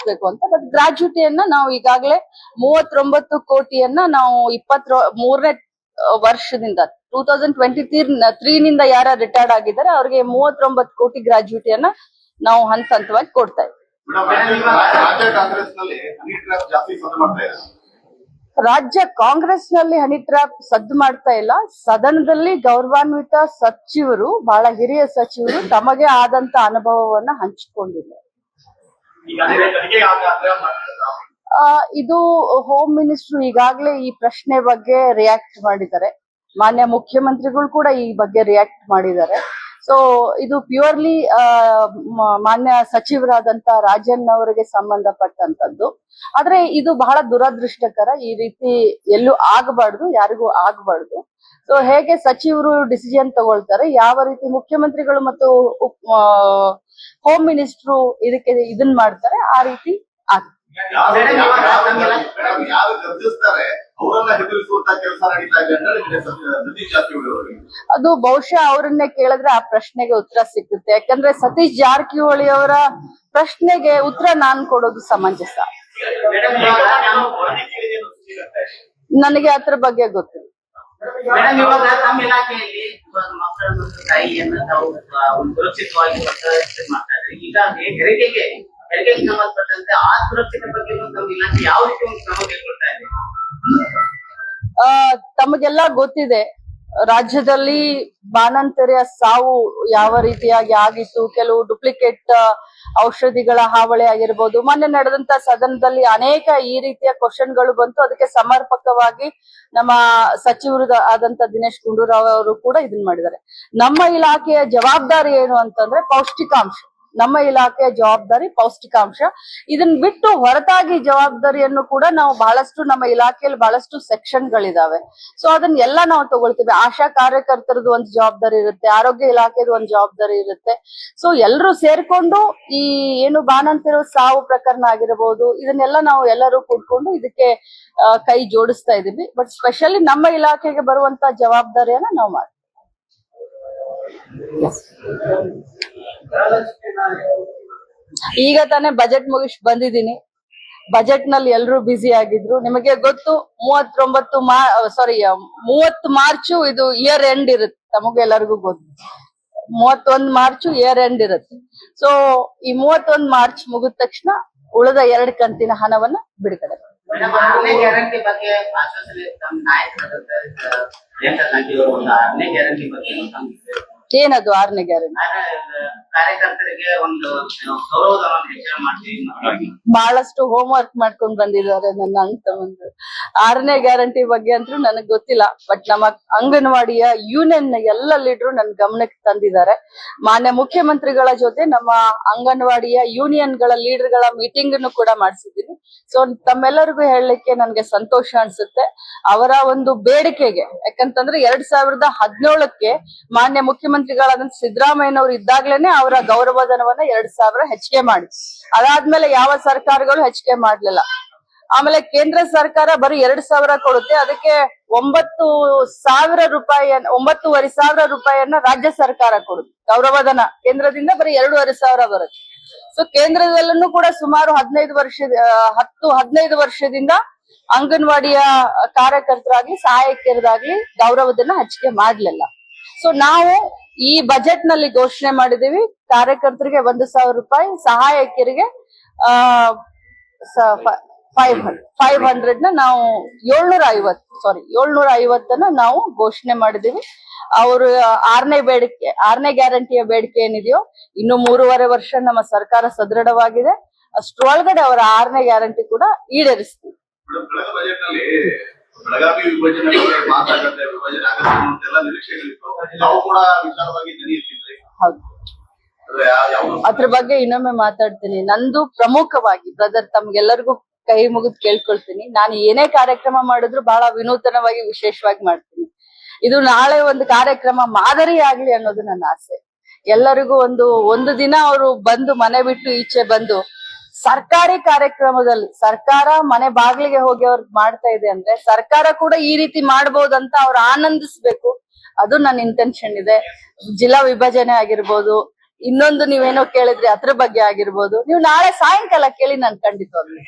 ಹಂಚ್ಬೇಕು ಅಂತ. ಬಟ್ ಗ್ರಾಚ್ಯುಟಿಯನ್ನ ನಾವು ಈಗಾಗಲೇ 39 ಕೋಟಿಯನ್ನ ನಾವು 23ನೇ ವರ್ಷದಿಂದ 2023 ನಿಂದ ಯಾರ ರಿಟೈರ್ಡ್ ಆಗಿದ್ದಾರೆ ಅವ್ರಿಗೆ 39 ಕೋಟಿ ಗ್ರಾಚ್ಯುಟಿಯನ್ನ ನಾವು ಹಂತ ಹಂತವಾಗಿ ಕೊಡ್ತಾ ಇದ್ದೀವಿ. ರಾಜ್ಯ ಕಾಂಗ್ರೆಸ್ ನಲ್ಲಿ ಹನಿ ಟ್ರ್ಯಾಪ್ ಸದ್ದು ಮಾಡ್ತಾ ಇಲ್ಲ. ಸದನದಲ್ಲಿ ಗೌರವಾನ್ವಿತ ಸಚಿವರು, ಬಹಳ ಹಿರಿಯ ಸಚಿವರು ತಮಗೆ ಆದಂತ ಅನುಭವವನ್ನ ಹಂಚಿಕೊಂಡಿದ್ದಾರೆ. ಇದು ಹೋಮ್ ಮಿನಿಸ್ಟ್ರು ಈಗಾಗಲೇ ಈ ಪ್ರಶ್ನೆ ಬಗ್ಗೆ ರಿಯಾಕ್ಟ್ ಮಾಡಿದ್ದಾರೆ. ಮಾನ್ಯ ಮುಖ್ಯಮಂತ್ರಿಗಳು ಕೂಡ ಈ ಬಗ್ಗೆ ರಿಯಾಕ್ಟ್ ಮಾಡಿದ್ದಾರೆ. ಸೊ ಇದು ಪ್ಯೂರ್ಲಿ ಮಾನ್ಯ ಸಚಿವರಾದಂತ ರಾಜನ್ ಅವರಿಗೆ ಸಂಬಂಧಪಟ್ಟಂತದ್ದು. ಆದ್ರೆ ಇದು ಬಹಳ ದುರದೃಷ್ಟಕರ. ಈ ರೀತಿ ಎಲ್ಲೂ ಆಗಬಾರ್ದು, ಯಾರಿಗೂ ಆಗಬಾರ್ದು. ಸೊ ಹೇಗೆ ಸಚಿವರು ಡಿಸಿಷನ್ ತಗೊಳ್ತಾರೆ, ಯಾವ ರೀತಿ ಮುಖ್ಯಮಂತ್ರಿಗಳು ಮತ್ತು ಹೋಮ್ ಮಿನಿಸ್ಟ್ರು ಇದನ್ನ ಮಾಡ್ತಾರೆ, ಆ ರೀತಿ ಆಗ್ತದೆ. ಅದು ಬಹುಶಃ ಅವರನ್ನೇ ಕೇಳಿದ್ರೆ ಆ ಪ್ರಶ್ನೆಗೆ ಉತ್ತರ ಸಿಗುತ್ತೆ. ಯಾಕಂದ್ರೆ ಸತೀಶ್ ಜಾರಕಿಹೊಳಿ ಅವರ ಪ್ರಶ್ನೆಗೆ ಉತ್ತರ ನಾನ್ ಕೊಡೋದು ಸಮಂಜಸ. ನನಗೆ ಅದ್ರ ಬಗ್ಗೆ ಗೊತ್ತಿಲ್ಲ. ತಮಗೆಲ್ಲ ಗೊತ್ತಿದೆ, ರಾಜ್ಯದಲ್ಲಿ ಬಾಣಂತಿಯರ ಸಾವು ಯಾವ ರೀತಿಯಾಗಿ ಆಗಿತ್ತು. ಕೆಲವು ಡುಪ್ಲಿಕೇಟ್ ಔಷಧಿಗಳ ಹಾವಳಿ ಆಗಿರ್ಬೋದು. ಮೊನ್ನೆ ನಡೆದಂತ ಸದನದಲ್ಲಿ ಅನೇಕ ಈ ರೀತಿಯ ಕ್ವಶನ್ಗಳು ಬಂತು. ಅದಕ್ಕೆ ಸಮರ್ಪಕವಾಗಿ ನಮ್ಮ ಸಚಿವರು ಆದಂತ ದಿನೇಶ್ ಗುಂಡೂರಾವ್ ಅವರು ಕೂಡ ಇದನ್ ಮಾಡಿದ್ದಾರೆ. ನಮ್ಮ ಇಲಾಖೆಯ ಜವಾಬ್ದಾರಿ ಏನು ಅಂತಂದ್ರೆ ಪೌಷ್ಟಿಕಾಂಶ. ನಮ್ಮ ಇಲಾಖೆಯ ಜವಾಬ್ದಾರಿ ಪೌಷ್ಟಿಕಾಂಶ. ಇದನ್ನ ಬಿಟ್ಟು ಹೊರತಾಗಿ ಜವಾಬ್ದಾರಿಯನ್ನು ಕೂಡ ನಾವು ಬಹಳಷ್ಟು, ನಮ್ಮ ಇಲಾಖೆಯಲ್ಲಿ ಬಹಳಷ್ಟು ಸೆಕ್ಷನ್ಗಳಿದಾವೆ. ಸೊ ಅದನ್ನೆಲ್ಲ ನಾವು ತಗೊಳ್ತೀವಿ. ಆಶಾ ಕಾರ್ಯಕರ್ತರದ್ದು ಒಂದು ಜವಾಬ್ದಾರಿ ಇರುತ್ತೆ, ಆರೋಗ್ಯ ಇಲಾಖೆದು ಒಂದು ಜವಾಬ್ದಾರಿ ಇರುತ್ತೆ. ಸೊ ಎಲ್ಲರೂ ಸೇರ್ಕೊಂಡು ಈ ಏನು ಬಾಣಂತಿರೋ ಸಾವು ಪ್ರಕರಣ ಆಗಿರಬಹುದು, ಇದನ್ನೆಲ್ಲ ನಾವು ಎಲ್ಲರೂ ಕೂಡ್ಕೊಂಡು ಇದಕ್ಕೆ ಕೈ ಜೋಡಿಸ್ತಾ ಇದೀವಿ. ಬಟ್ ಸ್ಪೆಷಲಿ ನಮ್ಮ ಇಲಾಖೆಗೆ ಬರುವಂತ ಜವಾಬ್ದಾರಿಯನ್ನ ನಾವು ಮಾಡ್ತೀವಿ. ಈಗ ತಾನೇ ಬಜೆಟ್ ಮುಗಿಸಿ ಬಂದಿದ್ದೀನಿ. ಬಜೆಟ್ ನಲ್ಲಿ ಎಲ್ಲರೂ ಬ್ಯುಸಿ ಆಗಿದ್ರು. ನಿಮಗೆ ಗೊತ್ತು, 30 ಮಾರ್ಚ್ ಇದು ಇಯರ್ ಎಂಡ್ ಇರುತ್ತೆ. ತಮಗೆಲ್ಲರಿಗೂ ಗೊತ್ತು, 31 ಮಾರ್ಚ್ ಇಯರ್ ಎಂಡ್ ಇರುತ್ತೆ. ಸೊ ಈ 31 ಮಾರ್ಚ್ ಮುಗಿದ ತಕ್ಷಣ ಉಳಿದ 2 ಕಂತಿನ ಹಣವನ್ನ ಬಿಡುಗಡೆ. ಏನದು 6ನೇ ಗ್ಯಾರಂಟಿ? ಬಹಳಷ್ಟು ಹೋಮ್ ವರ್ಕ್ ಮಾಡ್ಕೊಂಡ್ ಬಂದಿದ್ದಾರೆ ನನ್ನ ಅಣ್ಣ ತಮ್ಮಂದ್ರು. 6ನೇ ಗ್ಯಾರಂಟಿ ಬಗ್ಗೆ ಅಂತೂ ನನಗ್ ಗೊತ್ತಿಲ್ಲ. ಬಟ್ ನಮ್ಮ ಅಂಗನವಾಡಿಯ ಯೂನಿಯನ್ ಎಲ್ಲ ಲೀಡರು ನನ್ನ ಗಮನಕ್ಕೆ ತಂದಿದ್ದಾರೆ. ಮಾನ್ಯ ಮುಖ್ಯಮಂತ್ರಿಗಳ ಜೊತೆ ನಮ್ಮ ಅಂಗನವಾಡಿಯ ಯೂನಿಯನ್ ಗಳ ಲೀಡರ್ ಗಳ ಮೀಟಿಂಗ್ ಅನ್ನು ಕೂಡ ಮಾಡಿಸಿದ್ದೀನಿ. ಸೊ ತಮ್ಮೆಲ್ಲರಿಗೂ ಹೇಳಲಿಕ್ಕೆ ನನ್ಗೆ ಸಂತೋಷ ಅನ್ಸುತ್ತೆ. ಅವರ ಒಂದು ಬೇಡಿಕೆಗೆ, ಯಾಕಂತಂದ್ರೆ 2017ಕ್ಕೆ ಮಾನ್ಯ ಮುಖ್ಯಮಂತ್ರಿಗಳಾದಂತ ಸಿದ್ದರಾಮಯ್ಯನವರು ಇದ್ದಾಗ್ಲೇನೆ ಅವರ ಗೌರವಧನವನ್ನ 2,000 ಹೆಚ್ಚಿಗೆ ಮಾಡಿ, ಅದಾದ್ಮೇಲೆ ಯಾವ ಸರ್ಕಾರಗಳು ಹೆಚ್ಚಿಗೆ ಮಾಡ್ಲಿಲ್ಲ. ಆಮೇಲೆ ಕೇಂದ್ರ ಸರ್ಕಾರ ಬರೀ 2,000 ಕೊಡುತ್ತೆ. ಅದಕ್ಕೆ 9,000 ರೂಪಾಯಿ, 9,500 ರೂಪಾಯಿಯನ್ನ ರಾಜ್ಯ ಸರ್ಕಾರ ಕೊಡುತ್ತೆ ಗೌರವಧನ. ಕೇಂದ್ರದಿಂದ ಬರೀ 2,500 ಬರುತ್ತೆ. ಸೊ ಕೇಂದ್ರದಲ್ಲೂ ಕೂಡ ಸುಮಾರು 15 ವರ್ಷದಿಂದ ಅಂಗನವಾಡಿಯ ಕಾರ್ಯಕರ್ತರಾಗ್ಲಿ ಸಹಾಯಕಿಯರಾಗ್ಲಿ ಗೌರವಧನ ಹೆಚ್ಚಿಗೆ ಮಾಡ್ಲಿಲ್ಲ. ಸೊ ನಾವು ಈ ಬಜೆಟ್ ನಲ್ಲಿ ಘೋಷಣೆ ಮಾಡಿದೀವಿ, ಕಾರ್ಯಕರ್ತರಿಗೆ 1,000 ರೂಪಾಯಿ, ಸಹಾಯಕಿಯರಿಗೆ 500 ನಾವು 750 ನಾವು ಘೋಷಣೆ ಮಾಡಿದೀವಿ. ಅವರು 6ನೇ ಗ್ಯಾರಂಟಿಯ ಬೇಡಿಕೆ ಏನಿದೆಯೋ, ಇನ್ನು 3.5 ವರ್ಷ ನಮ್ಮ ಸರ್ಕಾರ ಸದೃಢವಾಗಿದೆ. ಅಷ್ಟ್ರೊಳಗಡೆ ಅವರ 6ನೇ ಗ್ಯಾರಂಟಿ ಕೂಡ ಈಡೇರಿಸ್ತೀವಿ. ಬೆಳಗಾವಿ ವಿಭಜನೆ ಮಾತಾಡುತ್ತೆ, ವಿಭಜನೆ ಆಗುತ್ತೆ ಅಂತೆಲ್ಲ ನಿರೀಕ್ಷೆಗಳಿತ್ತು. ನಾವು ಕೂಡ ವಿಚಾರವಾಗಿ ನಡೆಯುತ್ತಿದ್ರಿ. ಅದ್ರ ಬಗ್ಗೆ ಇನ್ನೊಮ್ಮೆ ಮಾತಾಡ್ತೀನಿ. ನಂದು ಪ್ರಮುಖವಾಗಿ ಬ್ರದರ್ ತಮ್ಗೆಲ್ಲರಿಗೂ ಕೈ ಮುಗಿದು ಕೇಳ್ಕೊಳ್ತೀನಿ, ನಾನು ಏನೇ ಕಾರ್ಯಕ್ರಮ ಮಾಡಿದ್ರು ಬಹಳ ವಿನೂತನವಾಗಿ ವಿಶೇಷವಾಗಿ ಮಾಡ್ತೀನಿ. ಇದು ನಾಳೆ ಒಂದು ಕಾರ್ಯಕ್ರಮ ಮಾದರಿ ಆಗ್ಲಿ ಅನ್ನೋದು ನನ್ನ ಆಸೆ. ಎಲ್ಲರಿಗೂ ಒಂದು ದಿನ ಅವರು ಬಂದು ಮನೆ ಬಿಟ್ಟು ಈಚೆ ಬಂದು ಸರ್ಕಾರಿ ಕಾರ್ಯಕ್ರಮದಲ್ಲಿ ಸರ್ಕಾರ ಮನೆ ಬಾಗಿಲಿಗೆ ಹೋಗಿ ಅವ್ರಿಗೆ ಮಾಡ್ತಾ ಇದೆ ಅಂದ್ರೆ ಸರ್ಕಾರ ಕೂಡ ಈ ರೀತಿ ಮಾಡ್ಬೋದಂತ ಅವ್ರು ಆನಂದಿಸ್ಬೇಕು. ಅದು ನನ್ನ ಇಂಟೆನ್ಷನ್ ಇದೆ. ಜಿಲ್ಲಾ ವಿಭಜನೆ ಆಗಿರ್ಬೋದು, ಇನ್ನೊಂದು ನೀವೇನೋ ಕೇಳಿದ್ರಿ ಅದ್ರ ಬಗ್ಗೆ ಆಗಿರ್ಬೋದು, ನೀವು ನಾಳೆ ಸಾಯಂಕಾಲ ಕೇಳಿ ನಾನು ಖಂಡಿತವಾಗ್ಲೂ